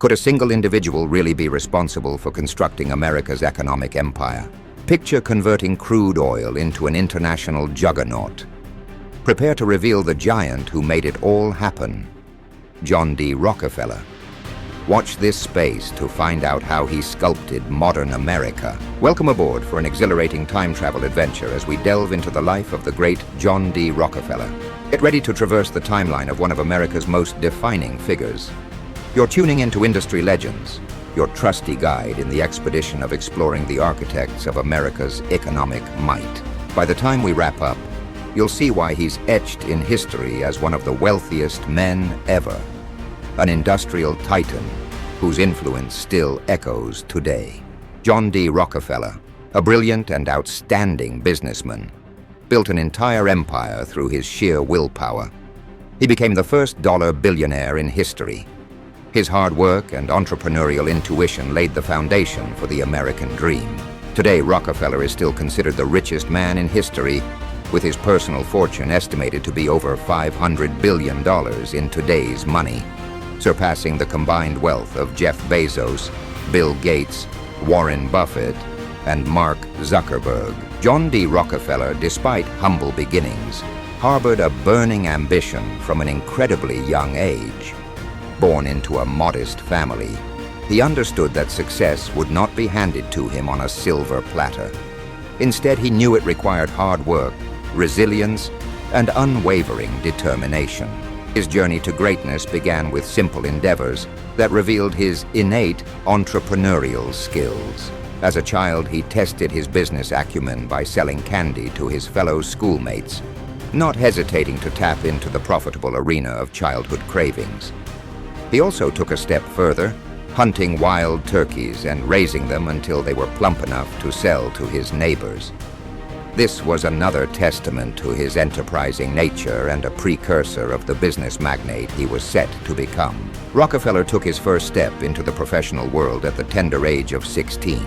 Could a single individual really be responsible for constructing America's economic empire? Picture converting crude oil into an international juggernaut. Prepare to reveal the giant who made it all happen, John D. Rockefeller. Watch this space to find out how he sculpted modern America. Welcome aboard for an exhilarating time travel adventure as we delve into the life of the great John D. Rockefeller. Get ready to traverse the timeline of one of America's most defining figures. You're tuning into Industry Legends, your trusty guide in the expedition of exploring the architects of America's economic might. By the time we wrap up, you'll see why he's etched in history as one of the wealthiest men ever. An industrial titan whose influence still echoes today. John D. Rockefeller, a brilliant and outstanding businessman, built an entire empire through his sheer willpower. He became the first dollar billionaire in history. His hard work and entrepreneurial intuition laid the foundation for the American dream. Today, Rockefeller is still considered the richest man in history, with his personal fortune estimated to be over $500 billion in today's money, surpassing the combined wealth of Jeff Bezos, Bill Gates, Warren Buffett, and Mark Zuckerberg. John D. Rockefeller, despite humble beginnings, harbored a burning ambition from an incredibly young age. Born into a modest family, he understood that success would not be handed to him on a silver platter. Instead, he knew it required hard work, resilience, and unwavering determination. His journey to greatness began with simple endeavors that revealed his innate entrepreneurial skills. As a child, he tested his business acumen by selling candy to his fellow schoolmates, not hesitating to tap into the profitable arena of childhood cravings. He also took a step further, hunting wild turkeys and raising them until they were plump enough to sell to his neighbors. This was another testament to his enterprising nature and a precursor of the business magnate he was set to become. Rockefeller took his first step into the professional world at the tender age of 16.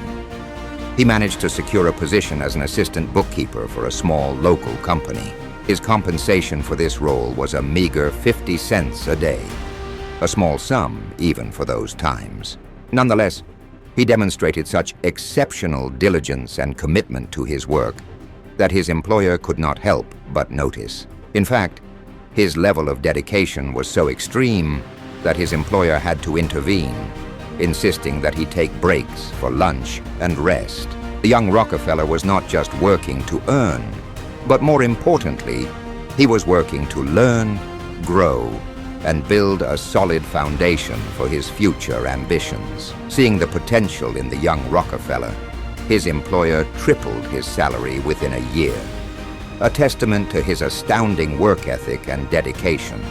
He managed to secure a position as an assistant bookkeeper for a small local company. His compensation for this role was a meager 50 cents a day, a small sum even for those times. Nonetheless, he demonstrated such exceptional diligence and commitment to his work that his employer could not help but notice. In fact, his level of dedication was so extreme that his employer had to intervene, insisting that he take breaks for lunch and rest. The young Rockefeller was not just working to earn, but more importantly, he was working to learn, grow, and build a solid foundation for his future ambitions. Seeing the potential in the young Rockefeller, his employer tripled his salary within a year, a testament to his astounding work ethic and dedication.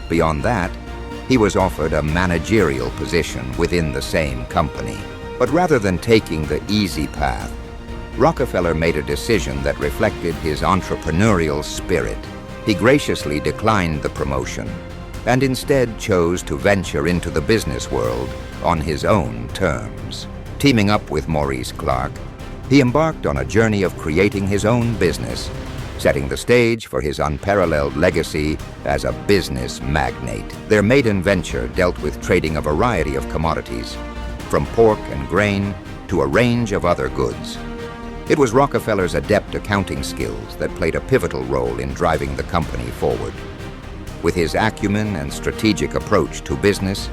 Beyond that, he was offered a managerial position within the same company. But rather than taking the easy path, Rockefeller made a decision that reflected his entrepreneurial spirit. He graciously declined the promotion and instead chose to venture into the business world on his own terms. Teaming up with Maurice Clark, he embarked on a journey of creating his own business, setting the stage for his unparalleled legacy as a business magnate. Their maiden venture dealt with trading a variety of commodities, from pork and grain to a range of other goods. It was Rockefeller's adept accounting skills that played a pivotal role in driving the company forward. With his acumen and strategic approach to business,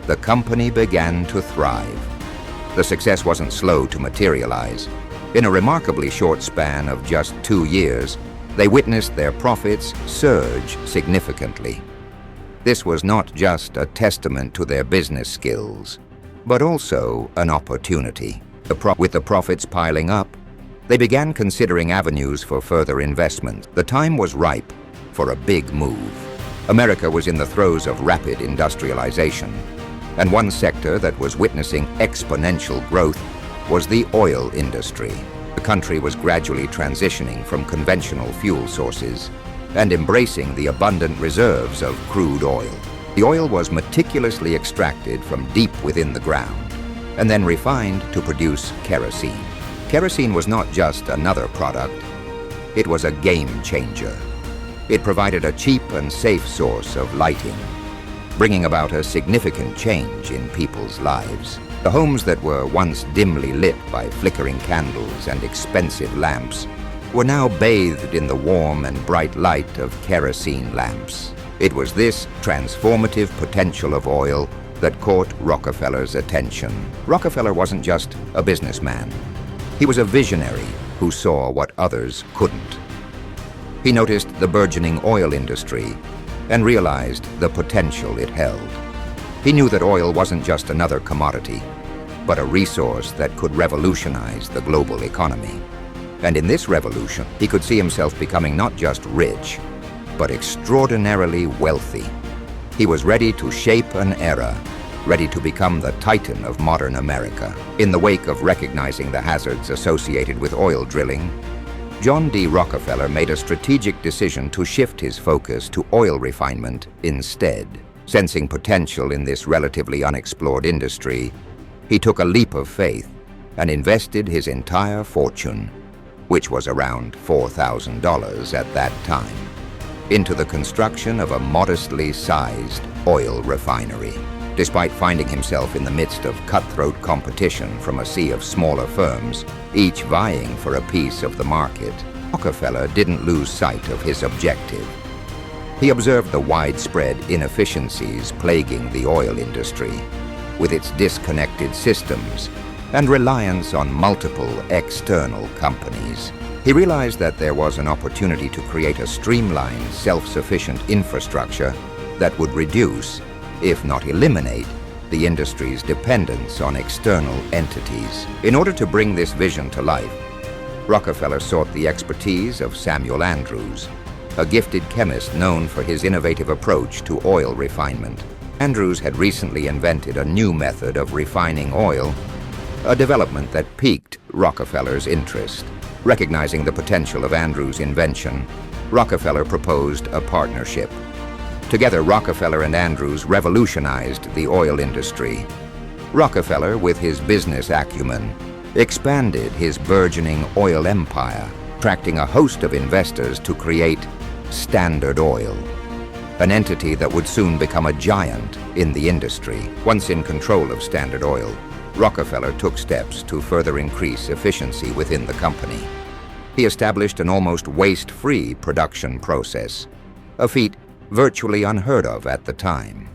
the company began to thrive. The success wasn't slow to materialize. In a remarkably short span of just 2 years, they witnessed their profits surge significantly. This was not just a testament to their business skills, but also an opportunity. With the profits piling up, they began considering avenues for further investment. The time was ripe for a big move. America was in the throes of rapid industrialization, and one sector that was witnessing exponential growth was the oil industry. The country was gradually transitioning from conventional fuel sources and embracing the abundant reserves of crude oil. The oil was meticulously extracted from deep within the ground and then refined to produce kerosene. Kerosene was not just another product, it was a game changer. It provided a cheap and safe source of lighting. bringing about a significant change in people's lives. The homes that were once dimly lit by flickering candles and expensive lamps were now bathed in the warm and bright light of kerosene lamps. It was this transformative potential of oil that caught Rockefeller's attention. Rockefeller wasn't just a businessman. He was a visionary who saw what others couldn't. He noticed the burgeoning oil industry and realized the potential it held. He knew that oil wasn't just another commodity, but a resource that could revolutionize the global economy. And in this revolution, he could see himself becoming not just rich, but extraordinarily wealthy. He was ready to shape an era, ready to become the titan of modern America. In the wake of recognizing the hazards associated with oil drilling, John D. Rockefeller made a strategic decision to shift his focus to oil refinement instead. Sensing potential in this relatively unexplored industry, he took a leap of faith and invested his entire fortune, which was around $4,000 at that time, into the construction of a modestly sized oil refinery. Despite finding himself in the midst of cutthroat competition from a sea of smaller firms, each vying for a piece of the market, Rockefeller didn't lose sight of his objective. He observed the widespread inefficiencies plaguing the oil industry, with its disconnected systems and reliance on multiple external companies. He realized that there was an opportunity to create a streamlined, self-sufficient infrastructure that would reduce, if not eliminate, the industry's dependence on external entities. In order to bring this vision to life, Rockefeller sought the expertise of Samuel Andrews, a gifted chemist known for his innovative approach to oil refinement. Andrews had recently invented a new method of refining oil, a development that piqued Rockefeller's interest. Recognizing the potential of Andrews' invention, Rockefeller proposed a partnership. Together, Rockefeller and Andrews revolutionized the oil industry. Rockefeller, with his business acumen, expanded his burgeoning oil empire, attracting a host of investors to create Standard Oil, an entity that would soon become a giant in the industry. Once in control of Standard Oil, Rockefeller took steps to further increase efficiency within the company. He established an almost waste-free production process, a feat virtually unheard of at the time.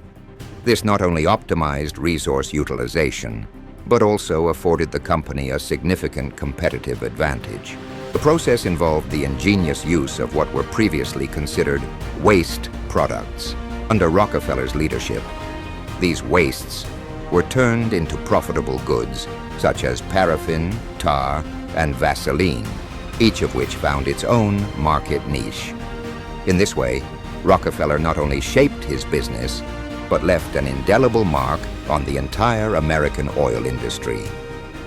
This not only optimized resource utilization, but also afforded the company a significant competitive advantage. The process involved the ingenious use of what were previously considered waste products. Under Rockefeller's leadership, these wastes were turned into profitable goods such as paraffin, tar, and Vaseline, each of which found its own market niche. In this way, Rockefeller not only shaped his business, but left an indelible mark on the entire American oil industry,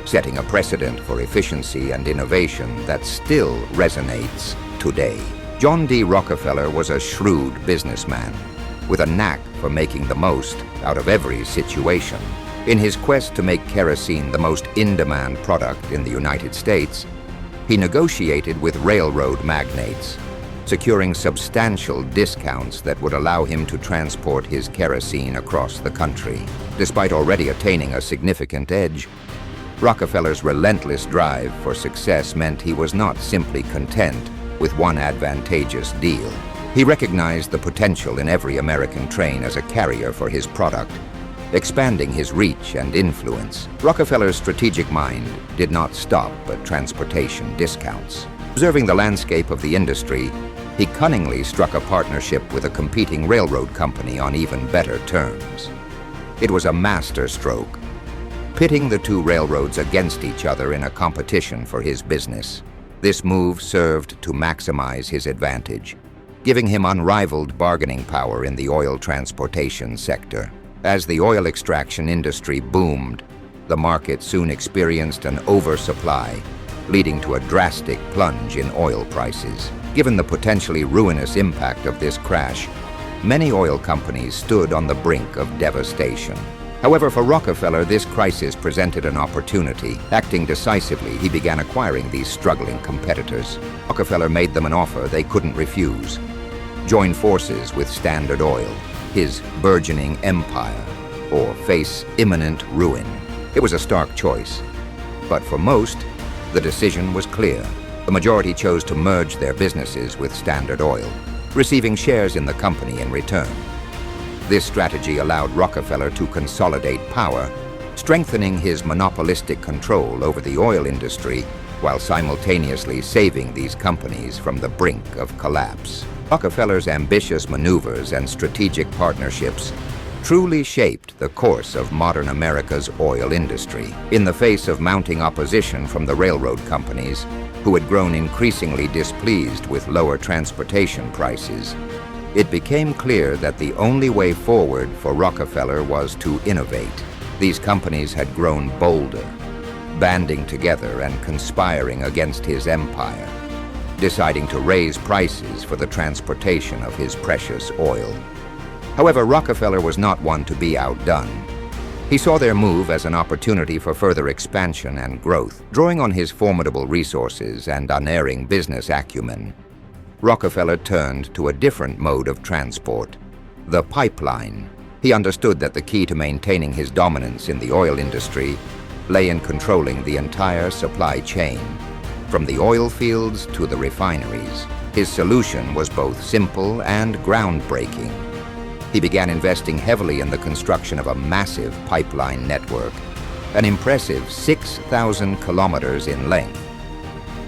setting a precedent for efficiency and innovation that still resonates today. John D. Rockefeller was a shrewd businessman, with a knack for making the most out of every situation. In his quest to make kerosene the most in-demand product in the United States, he negotiated with railroad magnates, securing substantial discounts that would allow him to transport his kerosene across the country. Despite already attaining a significant edge, Rockefeller's relentless drive for success meant he was not simply content with one advantageous deal. He recognized the potential in every American train as a carrier for his product, expanding his reach and influence. Rockefeller's strategic mind did not stop at transportation discounts. Observing the landscape of the industry, he cunningly struck a partnership with a competing railroad company on even better terms. It was a masterstroke, pitting the two railroads against each other in a competition for his business. This move served to maximize his advantage, giving him unrivaled bargaining power in the oil transportation sector. As the oil extraction industry boomed, the market soon experienced an oversupply, leading to a drastic plunge in oil prices. Given the potentially ruinous impact of this crash, many oil companies stood on the brink of devastation. However, for Rockefeller, this crisis presented an opportunity. Acting decisively, he began acquiring these struggling competitors. Rockefeller made them an offer they couldn't refuse: join forces with Standard Oil. his burgeoning empire, or face imminent ruin. It was a stark choice. But for most, the decision was clear. The majority chose to merge their businesses with Standard Oil, receiving shares in the company in return. This strategy allowed Rockefeller to consolidate power, strengthening his monopolistic control over the oil industry while simultaneously saving these companies from the brink of collapse. Rockefeller's ambitious maneuvers and strategic partnerships truly shaped the course of modern America's oil industry. In the face of mounting opposition from the railroad companies, who had grown increasingly displeased with lower transportation prices, it became clear that the only way forward for Rockefeller was to innovate. These companies had grown bolder, banding together and conspiring against his empire, deciding to raise prices for the transportation of his precious oil. However, Rockefeller was not one to be outdone. He saw their move as an opportunity for further expansion and growth. Drawing on his formidable resources and unerring business acumen, Rockefeller turned to a different mode of transport, the pipeline. He understood that the key to maintaining his dominance in the oil industry lay in controlling the entire supply chain, from the oil fields to the refineries. His solution was both simple and groundbreaking. He began investing heavily in the construction of a massive pipeline network, an impressive 6,000 kilometers in length,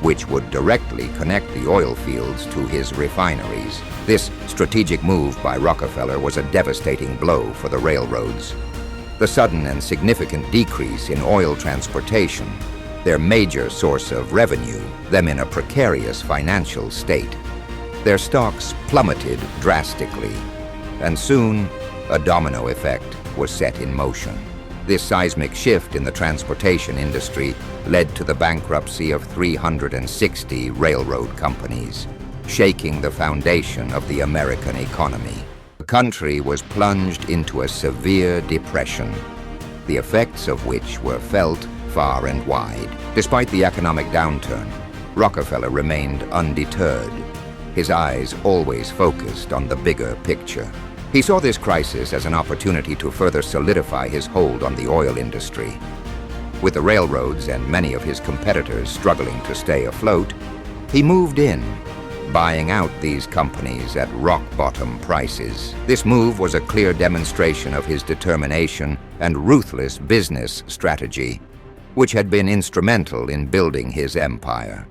which would directly connect the oil fields to his refineries. This strategic move by Rockefeller was a devastating blow for the railroads. The sudden and significant decrease in oil transportation, their major source of revenue, them in a precarious financial state. Their stocks plummeted drastically, and soon a domino effect was set in motion. This seismic shift in the transportation industry led to the bankruptcy of 360 railroad companies, shaking the foundation of the American economy. The country was plunged into a severe depression, the effects of which were felt far and wide. Despite the economic downturn, Rockefeller remained undeterred, his eyes always focused on the bigger picture. He saw this crisis as an opportunity to further solidify his hold on the oil industry. With the railroads and many of his competitors struggling to stay afloat, he moved in, buying out these companies at rock-bottom prices. This move was a clear demonstration of his determination and ruthless business strategy, which had been instrumental in building his empire.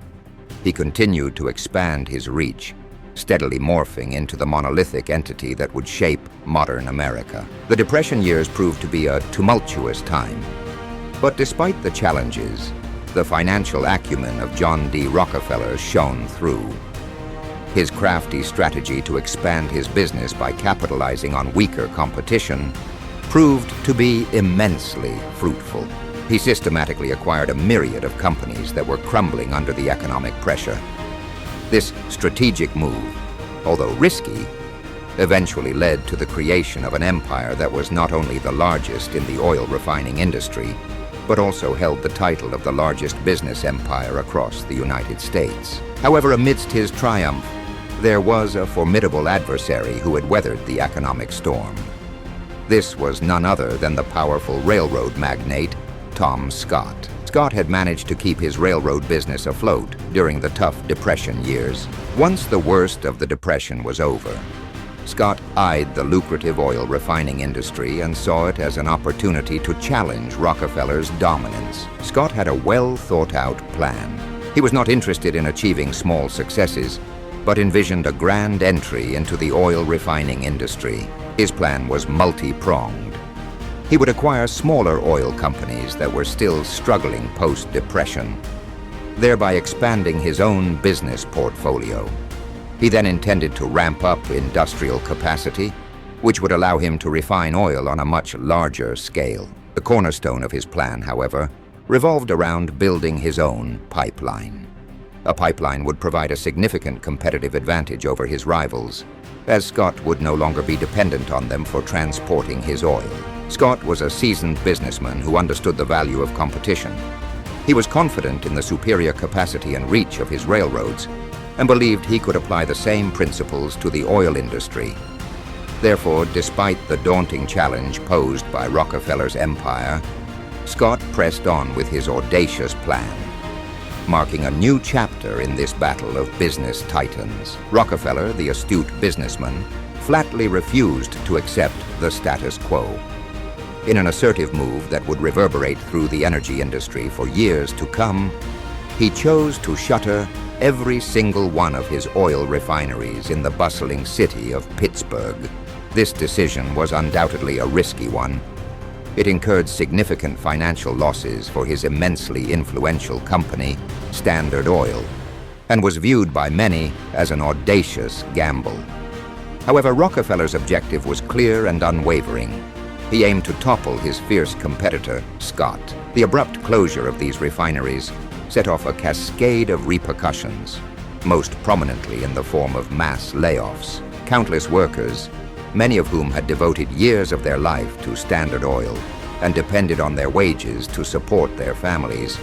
He continued to expand his reach, steadily morphing into the monolithic entity that would shape modern America. The Depression years proved to be a tumultuous time. But despite the challenges, the financial acumen of John D. Rockefeller shone through. His crafty strategy to expand his business by capitalizing on weaker competition proved to be immensely fruitful. He systematically acquired a myriad of companies that were crumbling under the economic pressure. This strategic move, although risky, eventually led to the creation of an empire that was not only the largest in the oil refining industry, but also held the title of the largest business empire across the United States. However, amidst his triumph, there was a formidable adversary who had weathered the economic storm. This was none other than the powerful railroad magnate, Tom Scott. Scott had managed to keep his railroad business afloat during the tough Depression years. Once the worst of the Depression was over, Scott eyed the lucrative oil refining industry and saw it as an opportunity to challenge Rockefeller's dominance. Scott had a well-thought-out plan. He was not interested in achieving small successes, but envisioned a grand entry into the oil refining industry. His plan was multi-pronged. He would acquire smaller oil companies that were still struggling post-Depression, thereby expanding his own business portfolio. He then intended to ramp up industrial capacity, which would allow him to refine oil on a much larger scale. The cornerstone of his plan, however, revolved around building his own pipeline. A pipeline would provide a significant competitive advantage over his rivals, as Scott would no longer be dependent on them for transporting his oil. Scott was a seasoned businessman who understood the value of competition. He was confident in the superior capacity and reach of his railroads and believed he could apply the same principles to the oil industry. Therefore, despite the daunting challenge posed by Rockefeller's empire, Scott pressed on with his audacious plan, marking a new chapter in this battle of business titans. Rockefeller, the astute businessman, flatly refused to accept the status quo. In an assertive move that would reverberate through the energy industry for years to come, he chose to shutter every single one of his oil refineries in the bustling city of Pittsburgh. This decision was undoubtedly a risky one. It incurred significant financial losses for his immensely influential company, Standard Oil, and was viewed by many as an audacious gamble. However, Rockefeller's objective was clear and unwavering. He aimed to topple his fierce competitor, Scott. The abrupt closure of these refineries set off a cascade of repercussions, most prominently in the form of mass layoffs. Countless workers, many of whom had devoted years of their life to Standard Oil and depended on their wages to support their families,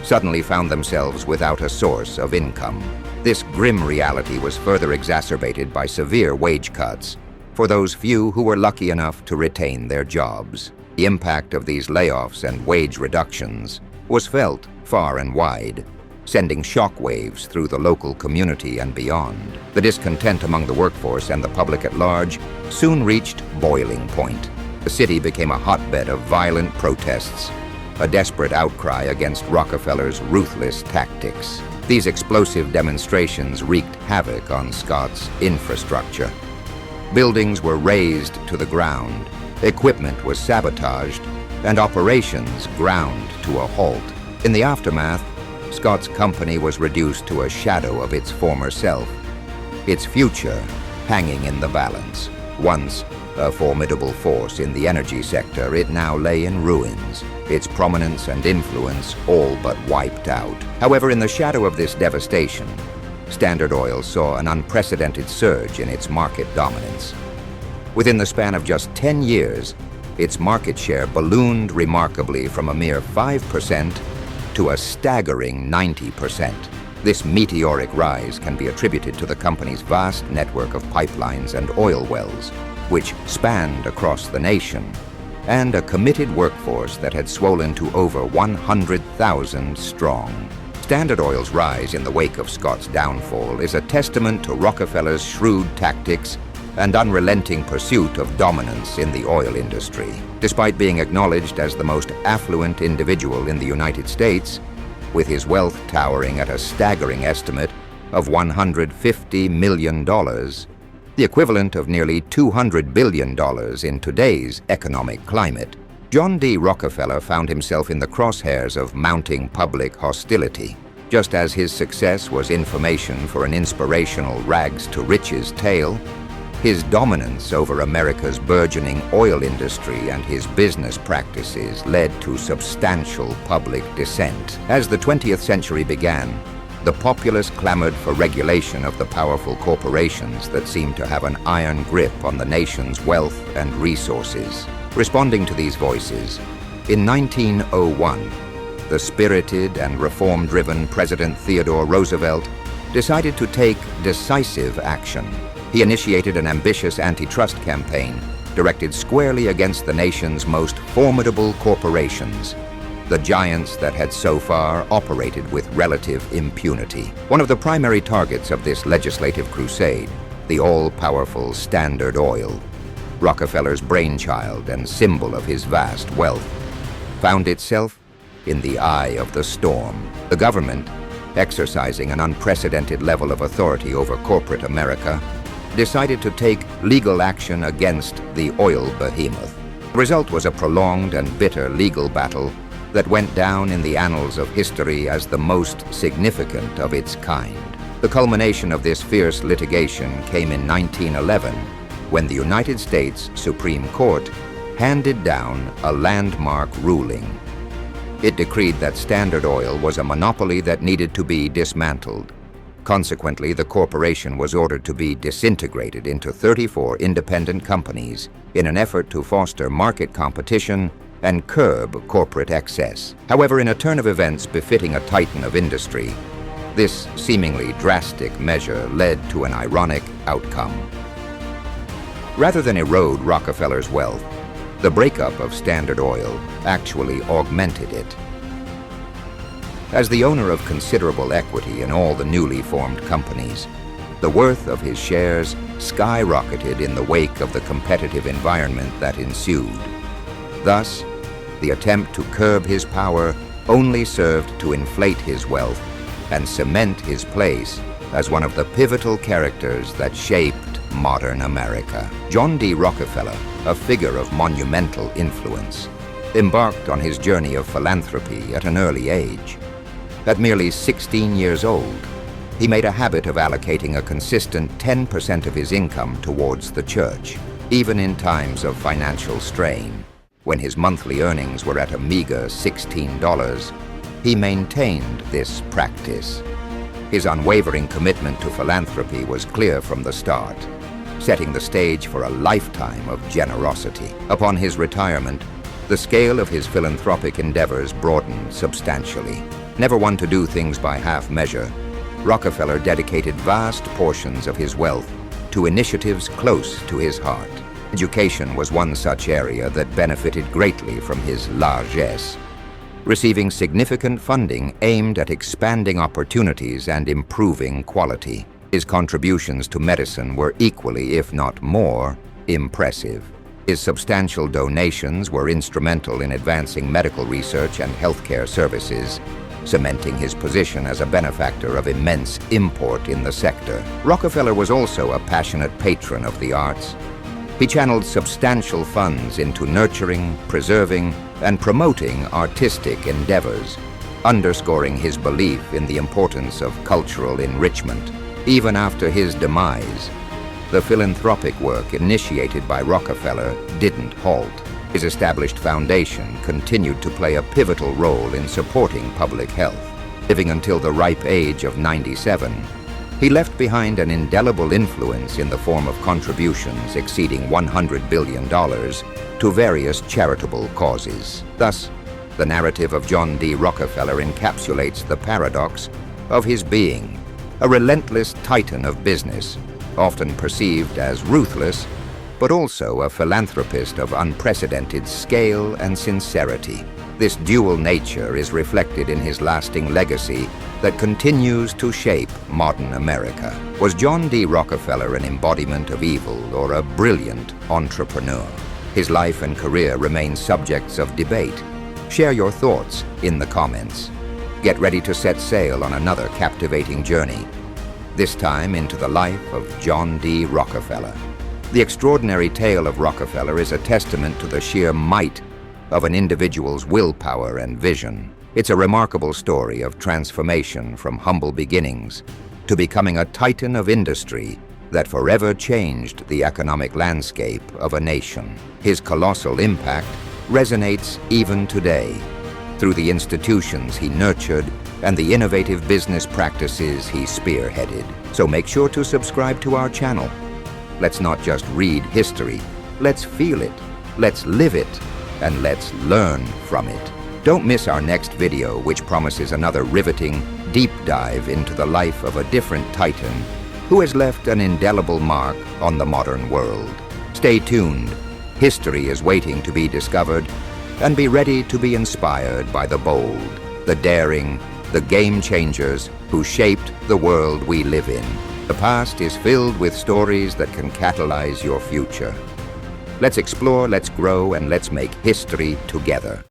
suddenly found themselves without a source of income. This grim reality was further exacerbated by severe wage cuts for those few who were lucky enough to retain their jobs. The impact of these layoffs and wage reductions was felt far and wide, sending shockwaves through the local community and beyond. The discontent among the workforce and the public at large soon reached boiling point. The city became a hotbed of violent protests, a desperate outcry against Rockefeller's ruthless tactics. These explosive demonstrations wreaked havoc on Scott's infrastructure. Buildings were razed to the ground, equipment was sabotaged, and operations ground to a halt. In the aftermath, Scott's company was reduced to a shadow of its former self, its future hanging in the balance. Once a formidable force in the energy sector, it now lay in ruins, its prominence and influence all but wiped out. However, in the shadow of this devastation, Standard Oil saw an unprecedented surge in its market dominance. Within the span of just 10 years, its market share ballooned remarkably from a mere 5% to a staggering 90%. This meteoric rise can be attributed to the company's vast network of pipelines and oil wells, which spanned across the nation, and a committed workforce that had swollen to over 100,000 strong. Standard Oil's rise in the wake of Scott's downfall is a testament to Rockefeller's shrewd tactics and unrelenting pursuit of dominance in the oil industry. Despite being acknowledged as the most affluent individual in the United States, with his wealth towering at a staggering estimate of $150 million, the equivalent of nearly $200 billion in today's economic climate, John D. Rockefeller found himself in the crosshairs of mounting public hostility. Just as his success was information for an inspirational rags-to-riches tale, his dominance over America's burgeoning oil industry and his business practices led to substantial public dissent. As the 20th century began, the populace clamored for regulation of the powerful corporations that seemed to have an iron grip on the nation's wealth and resources. Responding to these voices, in 1901, the spirited and reform-driven President Theodore Roosevelt decided to take decisive action. He initiated an ambitious antitrust campaign directed squarely against the nation's most formidable corporations, the giants that had so far operated with relative impunity. One of the primary targets of this legislative crusade, the all-powerful Standard Oil, Rockefeller's brainchild and symbol of his vast wealth, found itself in the eye of the storm. The government, exercising an unprecedented level of authority over corporate America, decided to take legal action against the oil behemoth. The result was a prolonged and bitter legal battle that went down in the annals of history as the most significant of its kind. The culmination of this fierce litigation came in 1911, when the United States Supreme Court handed down a landmark ruling. It decreed that Standard Oil was a monopoly that needed to be dismantled. Consequently, the corporation was ordered to be disintegrated into 34 independent companies in an effort to foster market competition and curb corporate excess. However, in a turn of events befitting a titan of industry, this seemingly drastic measure led to an ironic outcome. Rather than erode Rockefeller's wealth, the breakup of Standard Oil actually augmented it. As the owner of considerable equity in all the newly formed companies, the worth of his shares skyrocketed in the wake of the competitive environment that ensued. Thus, the attempt to curb his power only served to inflate his wealth and cement his place as one of the pivotal characters that shaped modern America. John D. Rockefeller, a figure of monumental influence, embarked on his journey of philanthropy at an early age. At merely 16 years old, he made a habit of allocating a consistent 10% of his income towards the church, even in times of financial strain. When his monthly earnings were at a meager $16, he maintained this practice. His unwavering commitment to philanthropy was clear from the start, setting the stage for a lifetime of generosity. Upon his retirement, the scale of his philanthropic endeavors broadened substantially. Never one to do things by half measure, Rockefeller dedicated vast portions of his wealth to initiatives close to his heart. Education was one such area that benefited greatly from his largesse, receiving significant funding aimed at expanding opportunities and improving quality. His contributions to medicine were equally, if not more, impressive. His substantial donations were instrumental in advancing medical research and healthcare services, cementing his position as a benefactor of immense import in the sector. Rockefeller was also a passionate patron of the arts. He channeled substantial funds into nurturing, preserving, and promoting artistic endeavors, underscoring his belief in the importance of cultural enrichment. Even after his demise, the philanthropic work initiated by Rockefeller didn't halt. His established foundation continued to play a pivotal role in supporting public health. Living until the ripe age of 97, he left behind an indelible influence in the form of contributions exceeding $100 billion to various charitable causes. Thus, the narrative of John D. Rockefeller encapsulates the paradox of his being a relentless titan of business, often perceived as ruthless, but also a philanthropist of unprecedented scale and sincerity. This dual nature is reflected in his lasting legacy that continues to shape modern America. Was John D. Rockefeller an embodiment of evil or a brilliant entrepreneur? His life and career remain subjects of debate. Share your thoughts in the comments. Get ready to set sail on another captivating journey, this time into the life of John D. Rockefeller. The extraordinary tale of Rockefeller is a testament to the sheer might of an individual's willpower and vision. It's a remarkable story of transformation from humble beginnings to becoming a titan of industry that forever changed the economic landscape of a nation. His colossal impact resonates even today through the institutions he nurtured and the innovative business practices he spearheaded. So make sure to subscribe to our channel. Let's not just read history, let's feel it, let's live it, and let's learn from it. Don't miss our next video, which promises another riveting, deep dive into the life of a different titan who has left an indelible mark on the modern world. Stay tuned. History is waiting to be discovered, and be ready to be inspired by the bold, the daring, the game changers who shaped the world we live in. The past is filled with stories that can catalyze your future. Let's explore, let's grow, and let's make history together.